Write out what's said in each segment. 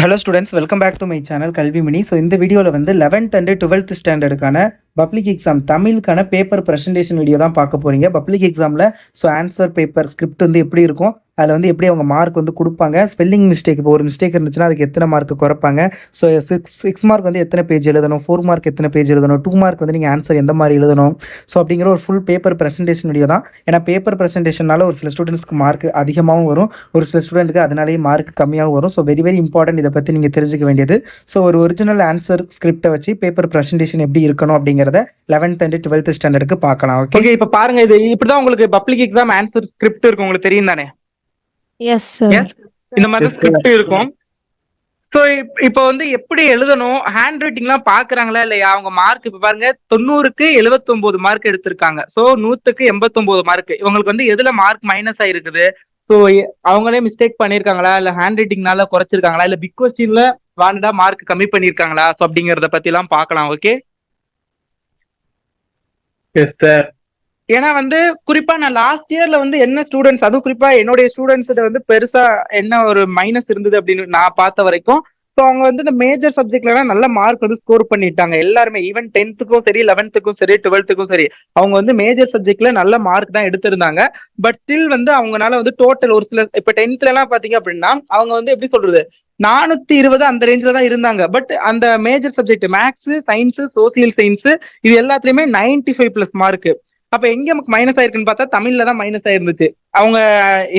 Hello students, welcome back to my channel Kalvi Mini. So இந்த வீடியோவில் வந்து 11th அண்ட் 12th ஸ்டாண்டர்டுக்கான பப்ளிக் எக்ஸாம் தமிழுக்கான பேப்பர் ப்ரெசன்டேஷன் வீடியோ தான் பார்க்க போகிறீங்க. பப்ளிக் எக்ஸாமில் ஸோ ஆன்சர் பேப்பர் ஸ்கிரிப்ட் வந்து எப்படி இருக்கும், அதில் வந்து எப்படி அவங்க மார்க் வந்து கொடுப்பாங்க, ஸ்பெல்லிங் மிஸ்டேக் இப்போ ஒரு மிஸ்டேக் இருந்துச்சுன்னா அதுக்கு எத்தனை மார்க் குறைப்பாங்க, ஸோ சிக்ஸ் மார்க் வந்து எத்தனை பேஜ் எழுதணும், 4 மார்க் எத்தனை பேஜ் எழுதணும், 2 மார்க் வந்து நீங்கள் ஆன்சர் எந்த மாதிரி எழுதணும், ஸோ அப்படிங்கிற ஒரு ஃபுல் பேப்பர் ப்ரெசன்டேஷன் வீடியோ தான். ஏன்னா பேப்பர் ப்ரெசன்டேஷனால ஒரு சில ஸ்டூடெண்ட்ஸ்க்கு மார்க் அதிகமாகவும் வரும், ஒரு சில ஸ்டூடெண்ட்டுக்கு அதனாலேயே மார்க் கம்மியாகவும் வரும். ஸோ வெரி வெரி இம்பார்ட்டன்ட், இதை பற்றி நீங்கள் தெரிஞ்சுக்க வேண்டியது. ஸோ ஒரு ஒரிஜினல் ஆன்சர் ஸ்கிரிப்டை வச்சு பேப்பர் ப்ரெசன்டேஷன் எப்படி இருக்கணும் அப்படிங்கிறத 11th அண்ட் 12th ஸ்டாண்டர்டுக்கு பார்க்கலாம். ஓகே, இப்போ பாருங்க, இது இப்படிதான் உங்களுக்கு பப்ளிக் எக்ஸாம் ஆன்சர் ஸ்கிரிப்ட் இருக்கும், உங்களுக்கு தெரியும் தானே? Yes sir. இந்த மாதிரி ஸ்கிரிப்ட் இருக்கும். ஸோ இப்போ வந்து எப்படி எழுதணும், ஹேண்ட் ரைட்டிங்லாம் பாக்குறாங்களா இல்லையா, அவங்க மார்க் இப்போ பாருங்க 90க்கு 79 மார்க் எடுத்திருக்காங்க. ஸோ 100க்கு 89 மார்க். இவங்களுக்கு வந்து எதுல மார்க் மைனஸ் ஆயிருக்குது, ஸோ அவங்களே மிஸ்டேக் பண்ணிருக்காங்களா, இல்ல ஹேண்ட் ரைட்டிங்னால குறைச்சிருக்காங்களா, இல்ல பிக் கொஸ்டின்ல வாண்டடா மார்க் கம்மி பண்ணிருக்காங்களா, ஸோ அப்படிங்கறத பத்தி எல்லாம் பார்க்கலாம். ஓகே, ஏன்னா வந்து குறிப்பா நான் லாஸ்ட் இயர்ல வந்து என்ன ஸ்டூடெண்ட்ஸ், அதுவும் குறிப்பா என்னுடைய ஸ்டூடெண்ட்ஸ் வந்து பெருசா என்ன ஒரு மைனஸ் இருந்தது அப்படின்னு நான் பார்த்த வரைக்கும், ஸோ அவங்க வந்து இந்த மேஜர் சப்ஜெக்ட்ல நல்ல மார்க் வந்து ஸ்கோர் பண்ணிட்டாங்க எல்லாருமே. ஈவன் 10th-க்கும் சரி, 11th-க்கும் சரி, 12th-க்கும் சரி, அவங்க வந்து மேஜர் சப்ஜெக்ட்ல நல்ல மார்க் தான் எடுத்திருந்தாங்க. பட் ஸ்டில் வந்து அவங்களால வந்து டோட்டல் ஒரு சில இப்ப 10th எல்லாம் பாத்தீங்க அப்படின்னா அவங்க வந்து எப்படி சொல்றது 420 அந்த ரேஞ்சில தான் இருந்தாங்க. பட் அந்த major subject maths, science, social science இது எல்லாத்துலயுமே 95+ மார்க். அப்ப எங்க நமக்கு மைனஸ் ஆயிருக்குன்னு பார்த்தா தமிழ்ல தான் மைனஸ் ஆயிருந்துச்சு. அவங்க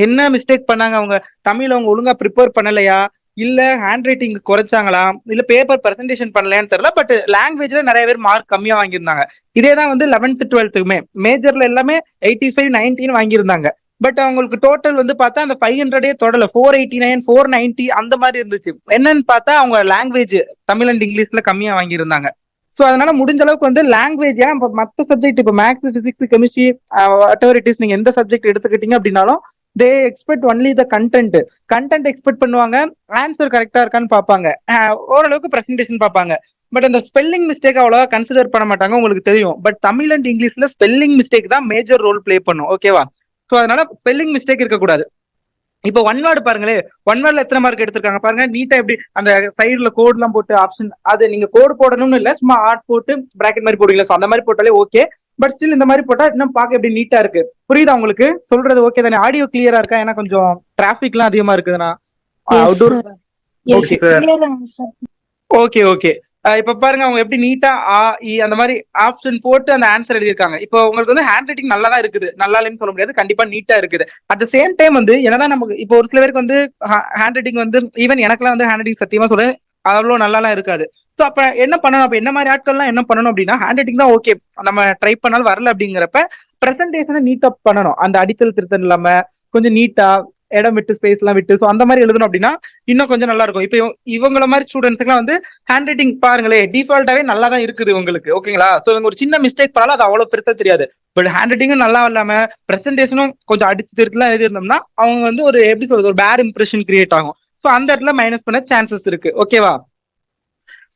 என்ன மிஸ்டேக் பண்ணாங்க, அவங்க தமிழ் அவங்க ஒழுங்கா ப்ரிப்பேர் பண்ணலையா, இல்ல ஹேண்ட் ரைட்டிங் குறைச்சாங்களா, இல்ல பேப்பர் பிரசன்டேஷன் பண்ணலையான்னு தெரியல. பட் லாங்குவேஜ்ல நிறைய பேர் மார்க் கம்மியா வாங்கியிருந்தாங்க. இதே தான் வந்து 11th 12th-க்குமே மேஜர்ல எல்லாமே 85 90 வாங்கியிருந்தாங்க. பட் அவங்களுக்கு டோட்டல் வந்து பார்த்தா அந்த 500 தொடல 489 490 அந்த மாதிரி இருந்துச்சு. என்னன்னு பார்த்தா அவங்க லாங்குவேஜ் தமிழ் அண்ட் இங்கிலீஷ்ல கம்மியா வாங்கியிருந்தாங்க. ஸோ அதனால முடிஞ்ச அளவுக்கு வந்து லாங்குவேஜ், இப்போ மற்ற சப்ஜெக்ட் இப்போ maths, physics, chemistry, whatever it is, நீங்க எந்த சப்ஜெக்ட் எடுத்துக்கிட்டீங்க அப்படின்னாலும் they expect only the content expect பண்ணுவாங்க, ஆன்சர் கரெக்டா இருக்கான்னு பார்ப்பாங்க, ஓரளவுக்கு பிரசன்டேஷன் பார்ப்பாங்க. பட் அந்த ஸ்பெல்லிங் மிஸ்டேக் அவ்வளவா கன்சிடர் பண்ண மாட்டாங்க, உங்களுக்கு தெரியும். பட் தமிழ் அண்ட் இங்கிலீஷ்ல ஸ்பெல்லிங் மிஸ்டேக் தான் மேஜர் ரோல் பிளே பண்ணும். ஓகேவா? ஸோ அதனால ஸ்பெல்லிங் மிஸ்டேக் இருக்கக்கூடாது. இப்போ ஒன் வேர்டு பாருங்களே, ஒன் வேர்ட்ல எத்தனை மார்க் எடுத்திருக்காங்க பாருங்க. நீட்டா எப்படி அந்த சைடுல கோட் எல்லாம் போட்டு ஆப்ஷன், அது நீங்க கோடு போடணும்னு இல்ல, சும்மா ஆர்ட் போட்டு பிராக்கெட் மாதிரி போடுவீங்களா, சோ அந்த மாதிரி போட்டாலே ஓகே. பட் ஸ்டில் இந்த மாதிரி போட்டா இன்னும் பார்க்க எப்படி நீட்டா இருக்கு. புரியுதா உங்களுக்கு சொல்றது? ஓகே தானே? ஆடியோ கிளியரா இருக்கா? ஏன்னா கொஞ்சம் டிராபிக் எல்லாம் அதிகமா இருக்குதுண்ணா அவுட்டோர். Okay okay. இப்ப பாருங்க அவங்க எப்படி நீட்டா அந்த மாதிரி ஆப்ஷன் போட்டு அந்த ஆன்சர் எழுதியிருக்காங்க. இப்போ உங்களுக்கு வந்து ஹேண்ட் ரைட்டிங் நல்லா தான் இருக்குது, நல்லா இல்லைன்னு சொல்ல முடியாது, கண்டிப்பா நீட்டா இருக்குது. அட் த சேம் டைம் வந்து என்னதான் நமக்கு இப்போ ஒரு சில பேருக்கு வந்து ஹேண்ட் ரைட்டிங் வந்து, ஈவன் எனக்குலாம் வந்து ஹேண்ட் ரைட்டிங் சத்தியமா சொல்றேன் அவ்வளோ நல்லாலாம் இருக்காது. ஸோ அப்ப என்ன பண்ணணும், அப்ப என்ன மாதிரி ஆட்கள்லாம் என்ன பண்ணணும் அப்படின்னா, ஹேண்ட் ரைட்டிங் தான் ஓகே, நம்ம ட்ரை பண்ணாலும் வரல அப்படிங்கிறப்ப பிரசன்டேஷனை நீட்டா பண்ணணும். அந்த அடித்தல் திருத்தம் இல்லாம கொஞ்சம் நீட்டா இடம் விட்டு ஸ்பேஸ் எல்லாம் விட்டு, ஸோ அந்த மாதிரி எழுதணும் அப்படின்னா இன்னும் கொஞ்சம் நல்லா இருக்கும். இப்போ இவங்கள மாதிரி ஸ்டூடெண்ட்ஸ்க்குலாம் வந்து ஹேண்ட் ரைட்டிங் பாருங்களே டிஃபால்ட்டாவே நல்லா தான் இருக்குது உங்களுக்கு. ஓகேங்களா? சோ இவங்க ஒரு சின்ன மிஸ்டேக் பண்ணாலும் அது அவ்வளவு பெருசா தெரியாது. பட் ஹேண்ட் ரைட்டிங்கும் நல்லா இல்லாம பிரசன்டேஷனும் கொஞ்சம் அடிச்சு திருத்தலாம் எழுதிருந்தோம்னா அவங்க வந்து ஒரு எப்படி சொல்றது, ஒரு பேட் இம்ப்ரெஷன் கிரியேட் ஆகும். சோ அந்த இடத்துல மைனஸ் பண்ண சான்சஸ் இருக்கு. ஓகேவா?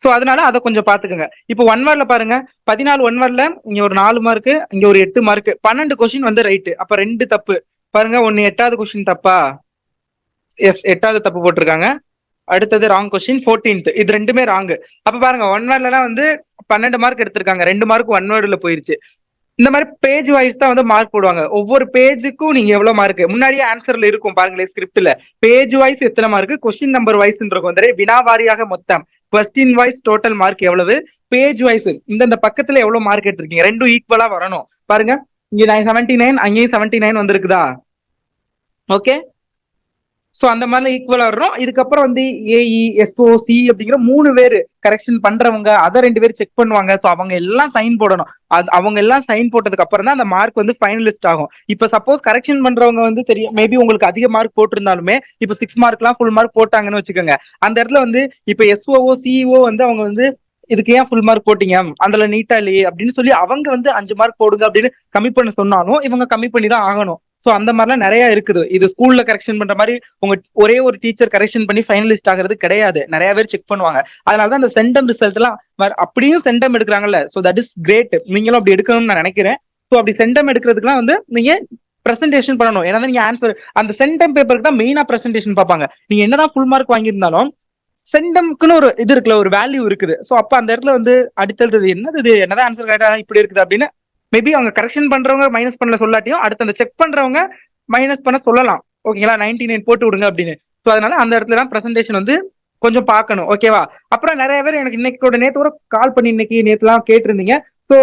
சோ அதனால அதை கொஞ்சம் பாத்துக்கோங்க. இப்போ ஒன் வேர்ட்ல பாருங்க, 14 ஒன் வேர்ட்ல இங்க ஒரு 4 மார்க், இங்க ஒரு 8 மார்க், 12 கொஸ்டின் வந்து ரைட்டு. அப்ப 2 தப்பு பாருங்க. ஒன்னு 8வது கொஸ்டின் தப்பா? எஸ், 8வது தப்பு போட்டிருக்காங்க. அடுத்தது ராங் கொஸ்டின் 14th, இது ரெண்டுமே ராங். அப்ப பாருங்க ஒன் வேர்ட்லாம் வந்து 12 மார்க் எடுத்திருக்காங்க, 2 மார்க் ஒன் வேர்டுல போயிருச்சு. இந்த மாதிரி பேஜ் வைஸ் தான் வந்து மார்க் போடுவாங்க. ஒவ்வொரு பேஜுக்கும் நீங்க எவ்வளவு மார்க் முன்னாடியே ஆன்சர்ல இருக்கும் பாருங்களேன், ஸ்கிரிப்ட்ல பேஜ் வைஸ் எத்தனை மார்க், கொஸ்டின் நம்பர் வைஸ் இருக்கும், வந்து வினாவாரியாக மொத்தம் கொஸ்டின் வைஸ் டோட்டல் மார்க் எவ்வளவு, பேஜ் வைஸ் இந்த பக்கத்துல எவ்வளவு மார்க் எடுத்திருக்கீங்க, ரெண்டும் ஈக்குவலா வரணும். பாருங்க இங்க 79, அங்கேயும் 79 வந்திருக்குதா? ஓகே. சோ அந்த மாதிரி ஈக்குவலா வரும். இதுக்கப்புறம் வந்து ஏஇ, எஸ்ஓ, சி அப்படிங்கிற 3 பேர் கரெக்ஷன் பண்றவங்க, அதை 2 பேர் செக் பண்ணுவாங்க. சோ அவங்க எல்லாம் சைன் போடணும். அவங்க எல்லாம் சைன் போட்டதுக்கு அப்புறம் தான் அந்த மார்க் வந்து ஃபைனலிஸ்ட் ஆகும். இப்ப சப்போஸ் கரெக்ஷன் பண்றவங்க வந்து தெரியும், மேபி உங்களுக்கு அதிக மார்க் போட்டிருந்தாலுமே, இப்ப 6 மார்க்லாம் ஃபுல் மார்க் போட்டாங்கன்னு வச்சுக்கோங்க, அந்த இடத்துல வந்து இப்ப எஸ்ஓஓ, சிஇஓ வந்து அவங்க வந்து இதுக்கு ஏன் ஃபுல் மார்க் போட்டீங்க, அதுல நீட்டா இல்லையே அப்படின்னு சொல்லி அவங்க வந்து 5 மார்க் போடுங்க அப்படின்னு கம்மி பண்ண சொன்னாலும் இவங்க கம்மி பண்ணி தான் ஆகணும். சோ அந்த மாதிரிலாம் நிறைய இருக்குது. இது ஸ்கூல்ல கரெக்ஷன் பண்ற மாதிரி உங்க ஒரே ஒரு டீச்சர் கரெக்ஷன் பண்ணி ஃபைனலிஸ்ட் ஆகிறது கிடையாது, நிறைய பேர் செக் பண்ணுவாங்க. அதனாலதான் அந்த சென்டம் ரிசல்ட் எல்லாம் அப்படியும் சென்டம் எடுக்கிறாங்கல்ல. சோ தட் இஸ் கிரேட், நீங்களும் அப்படி எடுக்கணும்னு நான் நினைக்கிறேன். சோ அப்படி சென்டம் எடுக்கிறதுக்குலாம் வந்து நீங்க பிரசன்டேஷன் பண்ணணும். ஏன்னா நீங்க ஆன்சர் அந்த சென்டம் பேப்பருக்கு தான் மெயினா பிரசன்டேஷன் பார்ப்பாங்க. நீங்க என்னதான் ஃபுல் மார்க் வாங்கியிருந்தாலும் சென்டம்க்குன்னு ஒரு இது இருக்குல்ல, ஒரு வேல்யூ இருக்குது. ஸோ அப்ப அந்த இடத்துல வந்து அடுத்தது என்னது இது, என்னதான் ஆன்சர் கரெக்டா இப்படி இருக்குது அப்படின்னு மேபி அவங்க கரெக்ஷன் பண்றவங்க மைனஸ் பண்ணல சொல்லாட்டியும் அடுத்து அந்த செக் பண்றவங்க மைனஸ் பண்ண சொல்லலாம். ஓகேங்களா, 99 போட்டு விடுங்க அப்படின்னு. ஸோ அதனால அந்த இடத்துல தான் பிரசன்டேஷன் வந்து கொஞ்சம் பார்க்கணும். ஓகேவா. அப்புறம் நிறைய பேர் எனக்கு இன்னைக்கு நேற்று கூட கால் பண்ணி இன்னைக்கு நேற்றுலாம் கேட்டிருந்தீங்க. ஸோ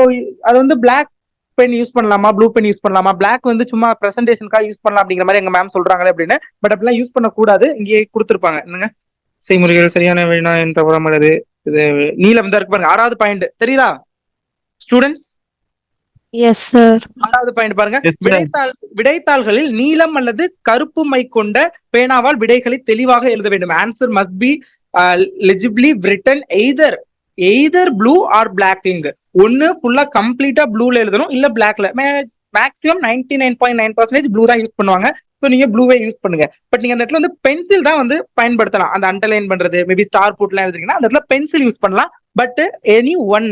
அது வந்து பிளாக் பென் யூஸ் பண்ணலாமா, ப்ளூ பென் யூஸ் பண்ணலாமா, பிளாக் வந்து சும்மா பிரசன்டேஷனுக்காக யூஸ் பண்ணலாம் அப்படிங்கிற மாதிரி எங்க மேம் சொல்றாங்களே அப்படின்னு. பட் அப்படிலாம் யூஸ் பண்ணக்கூடாது. இங்கே கொடுத்துருப்பாங்க என்னங்க, செய்முறைகள் சரியான வழினா என் தவறாமது. இது நீலம் தான் இருக்கு பாருங்க. 6வது பாயிண்ட் தெரியுதா ஸ்டூடெண்ட்ஸ்? Yes sir. 6வது பாயிண்ட் பாருங்க. Yes, sir. விடைத்தாள்களில் நீலம் அல்லது கருப்பு மை கொண்ட பேனாவால் விடைகளை தெளிவாக எழுத வேண்டும். Answer must be legibly written either blue or black ink. ஒன்னு ஃபுல்லா கம்ப்ளீட்டா ப்ளூல எழுதணும், இல்ல பிளாக்ல. மேக்ஸிமம் 99.9% ப்ளூ தான் யூஸ் பண்ணுவாங்க. ஸோ நீங்க ப்ளூவே யூஸ் பண்ணுங்க. பட் நீங்க அந்த இடத்துல வந்து பென்சில் தான் வந்து பயன்படுத்தலாம். அந்த அண்டர்லைன் பண்றது, மேபி ஸ்டார் போட்லாம் எழுதுறீங்கன்னா அந்த இடத்துல பென்சில் யூஸ் பண்ணலாம். But any one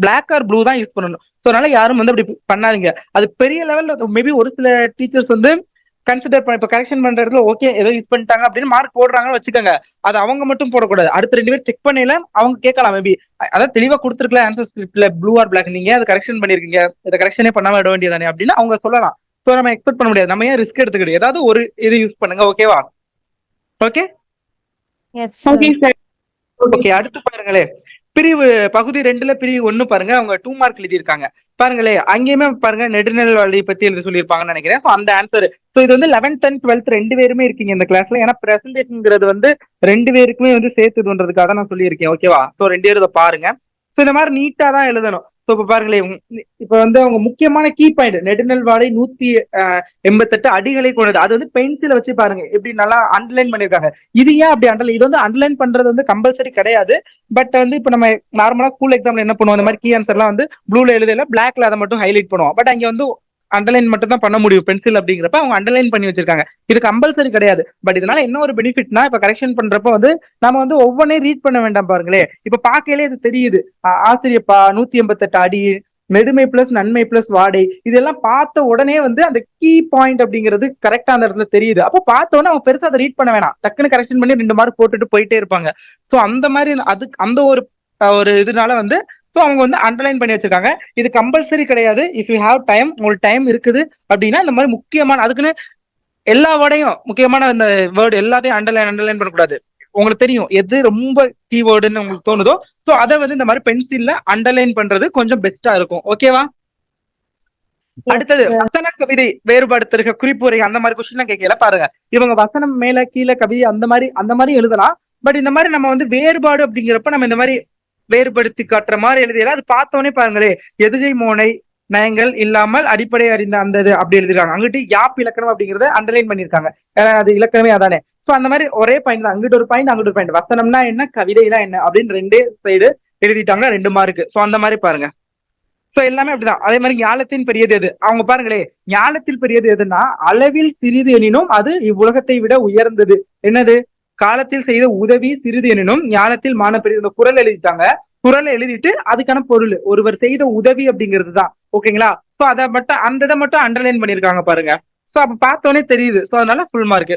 black or blue தான் யூஸ் பண்ணணும். ஸோ அதனால யாரும் வந்து அப்படி பண்ணாதீங்க. அது பெரிய லெவல்ல மேபி ஒரு சில டீச்சர்ஸ் வந்து கன்சிடர் பண்ண, இப்போ கரெக்ஷன் பண்ற இடத்துல ஓகே ஏதோ யூஸ் பண்ணிட்டாங்க அப்படின்னு மார்க் போடுறாங்கன்னு வச்சுக்கோங்க. அது அவங்க மட்டும் போடக்கூடாது. அடுத்த 2 பேர் செக் பண்ணல அவங்க கேட்கலாம். மேபி அதான் தெளிவா கொடுத்துருக்கல ஆன்சர் ஸ்கிரிப்ட்ல ப்ளூ ஆர் பிளாக், நீங்க அதை கரெக்ஷன் பண்ணிருக்கீங்க, இதை கரெக்ஷனே பண்ணாம விட வேண்டியதானே அப்படின்னு அவங்க சொல்லலாம். ஸோ நம்ம எக்ஸ்பெக்ட் பண்ண முடியாது. நம்ம ஏன் ரிஸ்க் எடுத்துக்கிட்டு ஏதாவது ஒரு இது யூஸ் பண்ணுங்க. ஓகேவா. Okay yes Okay, sir. sir. Okay. அடுத்து பாருங்களே, பிரிவு பகுதி 2ல பிரிவு 1 பாருங்க. அவங்க 2 மார்க் எழுதியிருக்காங்க. பாருங்களே, அங்கேயுமே பாருங்க நெடுநெல் வழி பத்தி எழுத சொல்லியிருப்பாங்கன்னு நினைக்கிறேன். ஸோ அந்த ஆன்சர். ஸோ இது வந்து 11th and 12th 2 பேருமே இருக்கீங்க இந்த கிளாஸ்ல. ஏன்னா பிரசன்டேஷன்ங்கிறது வந்து 2 பேருக்குமே வந்து சேர்த்துதுன்றதுக்காக தான் நான் சொல்லியிருக்கேன். ஓகேவா. ஸோ 2 பேரும் இதை பாருங்க. ஸோ இந்த மாதிரி நீட்டா தான் எழுதணும். ஸோ இப்போ பாருங்களேன், இப்போ வந்து அவங்க முக்கியமான கீ பாயிண்ட் நெடுநெல் வாடை 188 அடிகளை கொண்டது. அது வந்து பென்சில வச்சு பாருங்க எப்படி நல்லா அண்டர்லைன் பண்ணிருக்காங்க. இது ஏன் அப்படி அண்டர்லைன், இது வந்து அண்டர்லைன் பண்றது வந்து கம்பல்சரி கிடையாது. பட் வந்து இப்போ நம்ம நார்மலா ஸ்கூல் எக்ஸாம்ல என்ன பண்ணுவோம், அந்த மாதிரி கீ ஆன்சர்லாம் வந்து ப்ளூல எழுதல, பிளாக்ல அதை மட்டும் ஹைலைட் பண்ணுவோம். பட் அங்க வந்து அண்டர்லைன் மட்டும் தான் பண்ண முடியும் பென்சில் அப்படிங்கிறப்ப அவங்க அண்டர்லைன் பண்ணி வச்சிருக்காங்க. இது கம்பல்சரி கிடையாது. பட் இதனால என்ன ஒரு பெனிஃபிட்னா, இப்ப கரெக்ஷன் பண்றப்ப வந்து நம்ம வந்து ஒவ்வொன்றையும் ரீட் பண்ண வேண்டாம். பாருங்களேன், இப்ப பாக்கையிலே இது தெரியுது. ஆசிரியப்பா 188 அடி, நெடுமை பிளஸ் நன்மை பிளஸ் வாடை, இதெல்லாம் பார்த்த உடனே வந்து அந்த கீ பாயிண்ட் அப்படிங்கிறது கரெக்டா அந்த இடத்துல தெரியுது. அப்போ பார்த்தோன்னே அவங்க பெருசா அதை ரீட் பண்ண வேணாம், டக்குன்னு கரெக்ஷன் பண்ணி 2 மார்க் போட்டுட்டு போயிட்டே இருப்பாங்க. ஸோ அந்த மாதிரி அதுக்கு அந்த ஒரு இதனால வந்து ஸோ அவங்க வந்து அண்டர்லைன் பண்ணி வச்சிருக்காங்க. இது கம்பல்சரி கிடையாது. இஃப் யூ ஹேவ் டைம், உங்களுக்கு டைம் இருக்குது அப்படின்னா இந்த மாதிரி முக்கியமான அதுக்குன்னு எல்லா வேர்டையும் முக்கியமான இந்த வேர்டு எல்லாத்தையும் அண்டர்லைன் பண்ணக்கூடாது. உங்களுக்கு தெரியும் எது ரொம்ப கீவேர்டுன்னு உங்களுக்கு தோணுதோ, ஸோ அதை வந்து இந்த மாதிரி பென்சில்ல அண்டர்லைன் பண்றது கொஞ்சம் பெஸ்டா இருக்கும். ஓகேவா. அடுத்தது வசன கவிதை வேறுபடுத்திருக்க குறிப்புரை அந்த மாதிரி கொஸ்டின் கேட்கல. பாருங்க, இவங்க வசனம் மேல கீழே கவிதை அந்த மாதிரி எழுதலாம். பட் இந்த மாதிரி நம்ம வந்து வேறுபாடு அப்படிங்கிறப்ப நம்ம இந்த மாதிரி வேறுபடுத்தி காட்டுற மாதிரி எழுதியல. அது பார்த்தோன்னே பாருங்களே, எதுகை மோனை நயங்கள் இல்லாமல் அடிப்படை அறிந்த அந்த இது அப்படி எழுதிருக்காங்க. அங்கிட்டு யாப் இலக்கணம் அப்படிங்கறத அண்டர்லைன் பண்ணிருக்காங்க. அது இலக்கணமே அதானே. சோ அந்த மாதிரி ஒரே பாயிண்ட் தான், அங்கிட்டு ஒரு பாயிண்ட் அங்கிட்டு ஒரு பாயிண்ட். வசனம்னா என்ன, கவிதைனா என்ன அப்படின்னு 2 சைடு எழுதிட்டாங்க, 2 மார்க். சோ அந்த மாதிரி பாருங்க. சோ எல்லாமே அப்படிதான். அதே மாதிரி ஞாலத்தின் பெரியது எது, அவங்க பாருங்களே, ஞாலத்தில் பெரியது எதுன்னா அளவில் சிறிது எனினும் அது இவ்வுலகத்தை விட உயர்ந்தது. என்னது, காலத்தில் செய்த உதவி சிறிது எனினும் ஞானத்தில் மான பெரியது. இந்த குறள் எழுதிட்டாங்க. குறளை எழுதிட்டு அதுக்கான பொருள் ஒருவர் செய்த உதவி அப்படிங்கிறது தான். ஓகேங்களா. சோ அதை மட்டும் அந்த இதை மட்டும் அண்டர்லைன் பண்ணிருக்காங்க பாருங்க. சோ அப்ப பார்த்தோன்னே தெரியுது. சோ அதனால ஃபுல் மார்க்.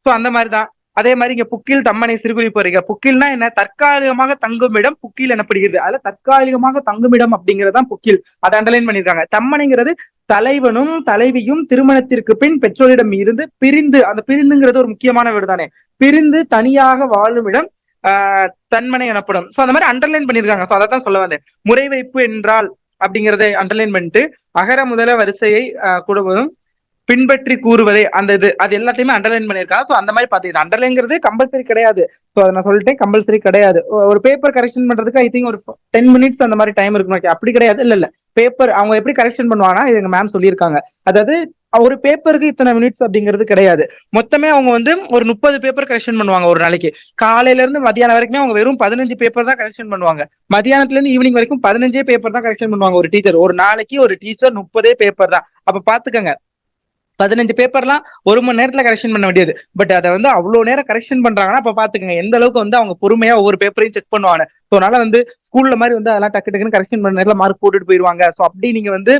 சோ அந்த மாதிரி தான். அதே மாதிரி இங்க புக்கில் தம்மனை சிறுகுறிப்பு வரைக. புக்கில்னா என்ன, தற்காலிகமாக தங்குமிடம் புக்கில் எனப்படுகிறது. அதுல தற்காலிகமாக தங்குமிடம் அப்படிங்கறதான் புக்கில், அதை அண்டர்லைன் பண்ணிருக்காங்க. தம்மனைங்கிறது தலைவனும் தலைவியும் திருமணத்திற்கு பின் பெற்றோரிடம் இருந்து பிரிந்து, அந்த பிரிந்துங்கிறது ஒரு முக்கியமான வீடு தானே, பிரிந்து தனியாக வாழும் இடம் தன்மனை எனப்படும். சோ அந்த மாதிரி அண்டர்லைன் பண்ணிருக்காங்க. சோ அதான் சொல்ல வந்தேன். முறை வைப்பு என்றால் அப்படிங்கறத அண்டர்லைன் பண்ணிட்டு அகர முதல வரிசையை கூடுவதும் பின்பற்றி கூறுவதே அந்த இது, அது எல்லாத்தையுமே அண்டர்லைன் பண்ணிருக்காங்க. ஸோ அந்த மாதிரி பார்த்து இது அண்டர்லைன்ங்கிறது கம்பல்சரி கிடையாது. ஸோ அதை நான் சொல்லிட்டேன், கம்பல்சரி கிடையாது. ஒரு பேப்பர் கரெக்ஷன் பண்றதுக்கு ஐ திங்க் ஒரு 10 minutes அந்த மாதிரி டைம் இருக்கணும். அப்படி கிடையாது. இல்ல பேப்பர் அவங்க எப்படி கரெக்ஷன் பண்ணுவாங்கன்னா, இது எங்க மேம் சொல்லியிருக்காங்க. அதாவது ஒரு பேப்பருக்கு இத்தனை மினிட்ஸ் அப்படிங்கிறது கிடையாது. மொத்தமே அவங்க வந்து ஒரு 30 பேப்பர் கரெக்ஷன் பண்ணுவாங்க ஒரு நாளைக்கு. காலையில இருந்து மதியானம் வரைக்குமே அவங்க வெறும் 15 பேப்பர் தான் கரெக்ஷன் பண்ணுவாங்க. மதியானத்துல இருந்து ஈவினிங் வரைக்கும் 15 பேப்பர் தான் கரெக்ஷன் பண்ணுவாங்க ஒரு டீச்சர். ஒரு நாளைக்கு ஒரு டீச்சர் 30 பேப்பர் தான். அப்ப பாத்துக்கங்க, 15 பேப்பர்லாம் 1 மணி நேரத்துல கரெக்ஷன் பண்ண வேண்டியது. பட் அதை வந்து அவ்வளவு நேரம் கரெக்ஷன் பண்றாங்கன்னா அப்ப பாத்துக்கங்க எந்த அளவுக்கு வந்து அவங்க பொறுமையா ஒவ்வொரு பேப்பரையும் செக் பண்ணுவாங்க. ஸோ அதனால வந்து ஸ்கூல்ல மாதிரி வந்து அதெல்லாம் டக்கு டக்குன்னு கரெக்ஷன் பண்ண நேரத்துல மார்க் போட்டுட்டு போயிருவாங்க. ஸோ அப்படி நீங்க வந்து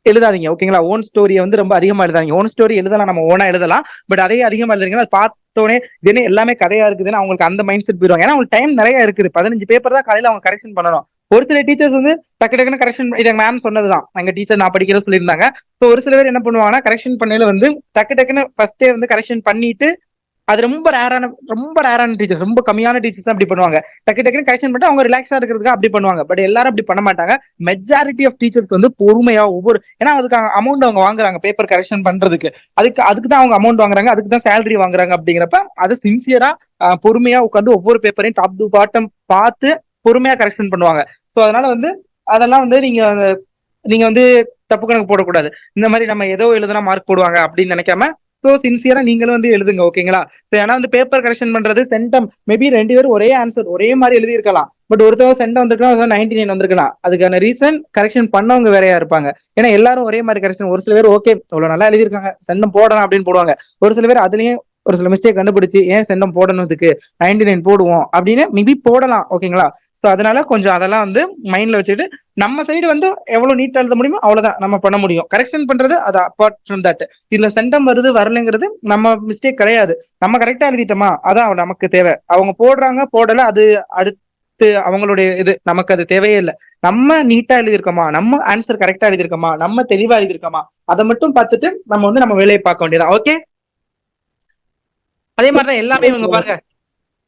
எழுதாதீங்க. ஓகேங்களா. ஓன் ஸ்டோரியை வந்து ரொம்ப அதிகமா எழுதாதீங்க. ஓன் ஸ்டோரி எழுதலாம், நம்ம ஓனா எழுதலாம். பட் அதே அதிகமா எழுதுறீங்கன்னா பார்த்தோன்னே இது எல்லாமே கதையா இருக்குதுன்னு அவங்களுக்கு அந்த மைண்ட் செட் போயிடுவாங்க. ஏன்னா அவங்களுக்கு டைம் நிறைய இருக்குது, 15 பேப்பர் தான் காலையில அவங்க கரெக்ஷன் பண்ணணும். ஒரு சில டீச்சர்ஸ் வந்து டக்கு டக்குன்னு கரெக்ஷன், இதை மேம் சொன்னதுதான், எங்க டீச்சர் நான் படிக்கிற சொல்லியிருந்தாங்க. ஸோ ஒரு சில பேர் என்ன பண்ணுவாங்கன்னா கரெக்ஷன் பண்ணையில வந்து டக்கு டக்குன்னு ஃபர்ஸ்டே வந்து கரெக்ஷன் பண்ணிட்டு, அது ரொம்ப ரேரான டீச்சர்ஸ், ரொம்ப கம்மியான டீச்சர்ஸ் தான் அப்படி பண்ணுவாங்க. டக்கு டக்குன்னு கரெக்ஷன் பண்ணிட்டு அவங்க ரிலாக்ஸா இருக்கிறதுக்கு அப்படி பண்ணுவாங்க. பட் எல்லாரும் அப்படி பண்ண மாட்டாங்க. மெஜாரிட்டி ஆஃப் டீச்சர்ஸ் வந்து பொறுமையா ஏன்னா அதுக்கு அமௌண்ட் அவங்க வாங்குறாங்க பேப்பர் கரெக்ஷன் பண்றதுக்கு. அதுக்கு தான் அவங்க அமௌண்ட் வாங்குறாங்க, அதுக்கு தான் சேலரி வாங்குறாங்க. அப்படிங்கிறப்ப அது சின்சியரா பொறுமையா உட்காந்து ஒவ்வொரு பேப்பரையும் டாப் டு பாட்டம் பார்த்து பொறுமையா கரெக்ஷன் பண்ணுவாங்க. ஸோ அதனால வந்து அதெல்லாம் வந்து நீங்க வந்து தப்பு கணக்கு போடக்கூடாது. இந்த மாதிரி நம்ம ஏதோ எழுதுனா மார்க் போடுவாங்க அப்படின்னு நினைக்காம ஸோ சின்சியரா நீங்களும் வந்து எழுதுங்க, ஓகேங்களா? ஏன்னா வந்து பேப்பர் கரெக்ஷன் பண்றது சென்டம் மேபி 2 பேரும் ஒரே ஆன்சர் ஒரே மாதிரி எழுதி இருக்கலாம். பட் ஒருத்தவங்க சென்டம் வந்திருக்கலாம், 99 வந்திருக்கலாம். அதுக்கான ரீசன் கரெக்ஷன் பண்ணவங்க வேறையா இருப்பாங்க. ஏன்னா எல்லாரும் ஒரே மாதிரி கரெக்ஷன், ஒரு சில பேர் ஓகே இவ்வளவு நல்லா எழுதியிருக்காங்க சென்டம் போடலாம் அப்படின்னு போடுவாங்க. ஒரு சில பேர் அதுலயும் ஒரு சில மிஸ்டேக் கண்டுபிடிச்சு ஏன் சென்டம் போடணும்துக்கு 99 போடுவோம் அப்படின்னு மேபி போடலாம், ஓகேங்களா? ஸோ அதனால கொஞ்சம் அதெல்லாம் வந்து மைண்ட்ல வச்சுட்டு நம்ம சைடு வந்து எவ்வளவு நீட்டா எழுத முடியுமோ அவ்வளவுதான் நம்ம பண்ண முடியும். கரெக்ஷன் பண்றது அது அப்பார்ட் ஃப்ரம் தட். இதுல சென்டம் வருது வரலைங்கிறது நம்ம மிஸ்டேக் கிடையாது. நம்ம கரெக்டா எழுதிட்டோமா அதான் நமக்கு தேவை. அவங்க போடுறாங்க போடல அது அடுத்து அவங்களுடைய இது, நமக்கு அது தேவையே இல்லை. நம்ம நீட்டா எழுதியிருக்கோமா, நம்ம ஆன்சர் கரெக்டா எழுதியிருக்கோமா, நம்ம தெளிவா எழுதியிருக்கோமா, அதை மட்டும் பார்த்துட்டு நம்ம வந்து நம்ம வேலையை பார்க்க வேண்டியதான். ஓகே, அதே மாதிரிதான் எல்லாமே இவங்க பாருங்க,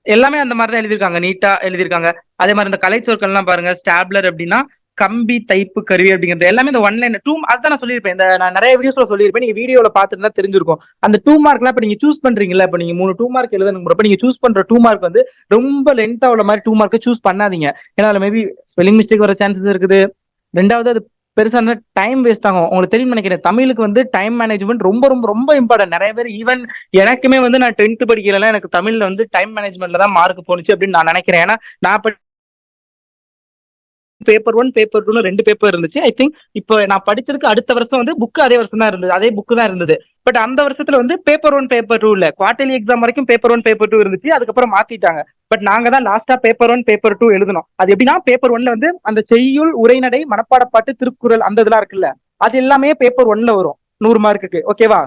எல்லாமே அந்த மாதிரி தான் எழுதியிருக்காங்க, நீட்டா எழுதியிருக்காங்க. அதே மாதிரி இந்த கலை சொற்கள்லாம் பாருங்க, ஸ்டாப்லர் அப்படின்னா கம்பி தைப்பு கருவி அப்படிங்கிறது எல்லாமே இந்த 1 லைன் 2 அதான் நான் சொல்லியிருப்பேன். நான் நிறைய வீடியோஸ்ல சொல்லியிருப்பேன், நீங்க வீடியோல பார்த்துட்டு தெரிஞ்சிருக்கும். அந்த 2 மார்க்லாம் இப்ப நீங்க சூஸ் பண்றீங்கல்ல, இப்ப நீங்க 3 2 மார்க் எழுதணுங்கிறப்ப நீங்க சூஸ் பண்ற 2 மார்க் வந்து ரொம்ப லென்த்தா உள்ள மாதிரி 2 மார்க் சூஸ் பண்ணாதீங்க. ஏன்னா அதுல மேபி ஸ்பெல்லிங் மிஸ்டேக் வர சான்சஸ் இருக்குது. ரெண்டாவது அது பெருசா டைம் வேஸ்ட் ஆகும். உங்களுக்கு தெரியும் நினைக்கிறேன், தமிழுக்கு வந்து டைம் மேனேஜ்மெண்ட் ரொம்ப ரொம்ப ரொம்ப இம்பார்ட்டன்ட். நிறைய பேர் ஈவன் எனக்குமே வந்து நான் 10th படிக்கிறேன், எனக்கு தமிழ்ல வந்து டைம் மேனேஜ்மெண்ட்ல தான் மார்க் போனுச்சு அப்படின்னு நான் நினைக்கிறேன். ஏன்னா நான் பேப்பர் 1 பேப்பர் 2 2 பேப்பர் இருந்துச்சு. ஐ திங்க் இப்போ நான் படிச்சதுக்கு அடுத்த வருஷம் வந்து புக் அதே வருஷம் தான் இருந்தது, அதே புக் தான் இருந்தது. பட் அந்த வருஷத்துல வந்து பேப்பர் 1 பேப்பர் 2 இல்ல, குவார்டர்லி எக்ஸாம் வரைக்கும் பேப்பர் 1 பேப்பர் 2 இருந்துச்சு. அதுக்கப்புறம் மாத்திட்டாங்க. பட் நாங்க தான் லாஸ்டா பேப்பர் 1 பேப்பர் 2 எழுதணும். அது எப்படின்னா பேப்பர் 1ல வந்து அந்த செய்யுள், உரைநடை, மனப்பாட பாட்டு, திருக்குறள் அந்த இதெல்லாம் இருக்குல்ல, அது எல்லாமே பேப்பர் 1ல வரும் 100 மார்க்குக்கு. ஓகேவா?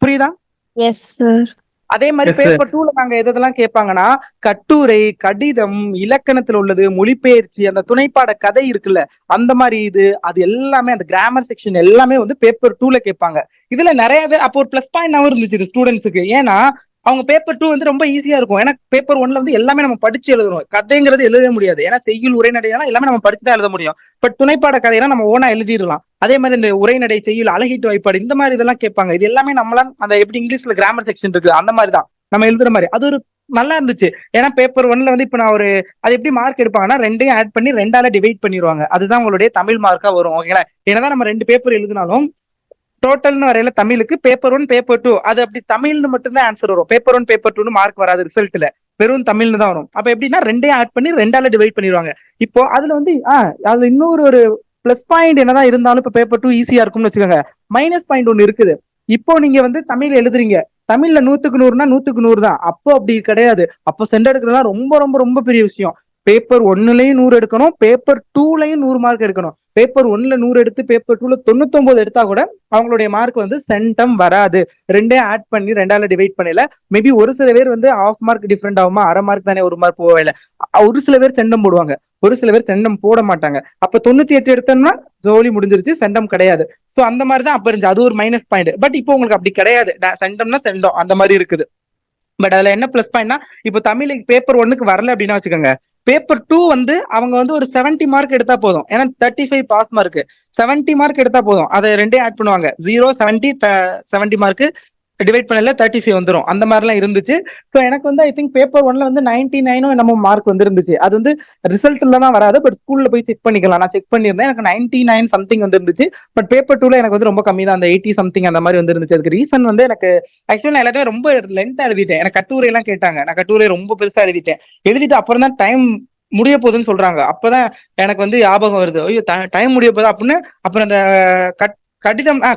புரியுதா? Yes sir. அதே மாதிரி பேப்பர் 2ல நாங்க எதெல்லாம் கேட்பாங்கன்னா கட்டுரை, கடிதம், இலக்கணத்துல உள்ளது, மொழிபெயர்ச்சி, அந்த துணைப்பாட கதை இருக்குல்ல அந்த மாதிரி அது எல்லாமே அந்த கிராமர் செக்ஷன் எல்லாமே வந்து பேப்பர் 2ல கேட்பாங்க. இதுல நிறைய பேர் அப்போ ஒரு பிளஸ் பாயிண்டாவும் இருந்துச்சு ஸ்டூடெண்ட்ஸுக்கு. ஏன்னா அவங்க பேப்பர் 2 வந்து ரொம்ப ஈஸியா இருக்கும். ஏன்னா பேப்பர் 1ல வந்து எல்லாமே நம்ம படிச்சு எழுதணும், கதைங்கிறது எழுத முடியாது. ஏன்னா செய்யுள், உரைநடையெல்லாம் எல்லாமே நம்ம படிச்சுதான் எழுத முடியும். பட் துணைப்பாட கதையெல்லாம் நம்ம ஓனா எழுதிடலாம். அதே மாதிரி இந்த உரைநடை, செய்யுள், அழகிட்டு வாய்ப்பாடு இந்த மாதிரி இதெல்லாம் கேட்பாங்க. இது எல்லாமே நம்மளாம் அந்த எப்படி இங்கிலீஷ்ல கிராமர் செக்ஷன் இருக்கு அந்த மாதிரி தான் நம்ம எழுதுற மாதிரி. அது ஒரு நல்லா இருந்துச்சு. ஏன்னா பேப்பர் 1ல வந்து இப்ப நான் அது எப்படி மார்க் எடுப்பாங்கன்னா 2யும் ஆட் பண்ணி 2ஆல டிவைட் பண்ணிடுவாங்க. அதுதான் உங்களுடைய தமிழ் மார்க்கா வரும், ஓகேங்களா? ஏன்னா நம்ம 2 பேப்பர் எழுதினாலும் டோட்டல்னு வரையில தமிழுக்கு பேப்பர் 1 பேப்பர் 2 அது அப்படி தமிழ்னு மட்டும்தான் ஆன்சர் வரும். பேப்பர் 1 பேப்பர் 2 மார்க் வராது ரிசல்ட்ல, வெறும் தமிழ்னு தான் வரும். அப்ப எப்படின்னா 2யும் ஆட் பண்ணி 2ஆல டிவைட் பண்ணிடுவாங்க. இப்போ அதுல வந்து அதுல இன்னொரு பிளஸ் பாயிண்ட் என்னதான் இருந்தாலும் இப்ப பேப்பர் 2 ஈஸியா இருக்கும்னு வச்சுக்கோங்க. மைனஸ் பாயிண்ட் ஒன்னு இருக்குது. இப்போ நீங்க வந்து தமிழ் எழுதுறீங்க, தமிழ்ல 100க்கு 100னா 100க்கு 100 தான். அப்போ அப்படி கிடையாது. அப்போ சென்ட் எடுக்கிறதுலாம் ரொம்ப ரொம்ப ரொம்ப பெரிய விஷயம். பேப்பர் 1லயும் 100 எடுக்கணும், பேப்பர் 2லயும் 100 மார்க் எடுக்கணும். பேப்பர் 1ல 100 எடுத்து பேப்பர் 2ல 99 எடுத்தா கூட அவங்களுடைய மார்க் வந்து சென்டம் வராது. 2யும் ஆட் பண்ணி 2ஆல டிவைட் பண்ணல. மேபி ஒரு சில பேர் வந்து ஹாஃப் மார்க் டிஃபரெண்ட் ஆகுமா, அரை மார்க் தானே 1 மார்க் போகவே இல்லை. ஒரு சில பேர் சென்டம் போடுவாங்க, ஒரு சில பேர் சென்டம் போட மாட்டாங்க. அப்ப 98 எடுத்தோம்னா ஜோலி முடிஞ்சிருச்சு, சென்டம் கிடையாது. சோ அந்த மாதிரி தான் அப்ப இருந்துச்சு. அது ஒரு மைனஸ் பாயிண்ட். பட் இப்போ உங்களுக்கு அப்படி கிடையாது, சென்டம்னா சென்டம் அந்த மாதிரி இருக்குது. பட் அதுல என்ன பிளஸ் பாயிண்ட்னா இப்போ தமிழுக்கு பேப்பர் 1க்கு வரல அப்படின்னா வச்சுக்கோங்க, பேப்பர் 2 வந்து அவங்க வந்து ஒரு 70 மார்க் எடுத்தா போதும். ஏன்னா 35 பாஸ் மார்க், 70 மார்க் எடுத்தா போதும். அதை 2 ஆட் பண்ணுவாங்க, 0 70 70 மார்க் டிவைட் பண்ணல 35 வந்துடும். அந்த மாதிரிலாம் இருந்துச்சு. ஸோ எனக்கு வந்து ஐ திங்க் பேப்பர் 1ல வந்து 99 நம்ம மார்க் வந்து இருந்துச்சு. அது வந்து ரிசல்ட்ல தான் வராது, பட் ஸ்கூல்ல போய் செக் பண்ணிக்கலாம். நான் செக் பண்ணியிருந்தேன், எனக்கு 99 சம்திங் வந்து இருந்துச்சு. பட் பேப்பர் 2ல எனக்கு வந்து ரொம்ப கம்மி தான், அந்த 80 சம்திங் அந்த மாதிரி வந்து இருந்துச்சு. அதுக்கு ரீசன் வந்து எனக்கு ஆக்சுவலி நான் எல்லாத்தையும் ரொம்ப லென்த்தா எழுதிட்டேன். எனக்கு கட்டுரை எல்லாம் கேட்டாங்க, நான் கட்டுரை ரொம்ப பெருசா எழுதிட்டு அப்புறம் தான் டைம் முடிய போகுதுன்னு சொல்றாங்க. அப்பதான் எனக்கு வந்து ஞாபகம் வருது, ஐயோ டைம் முடிய போகுது அப்படின்னு. அப்புறம் அந்த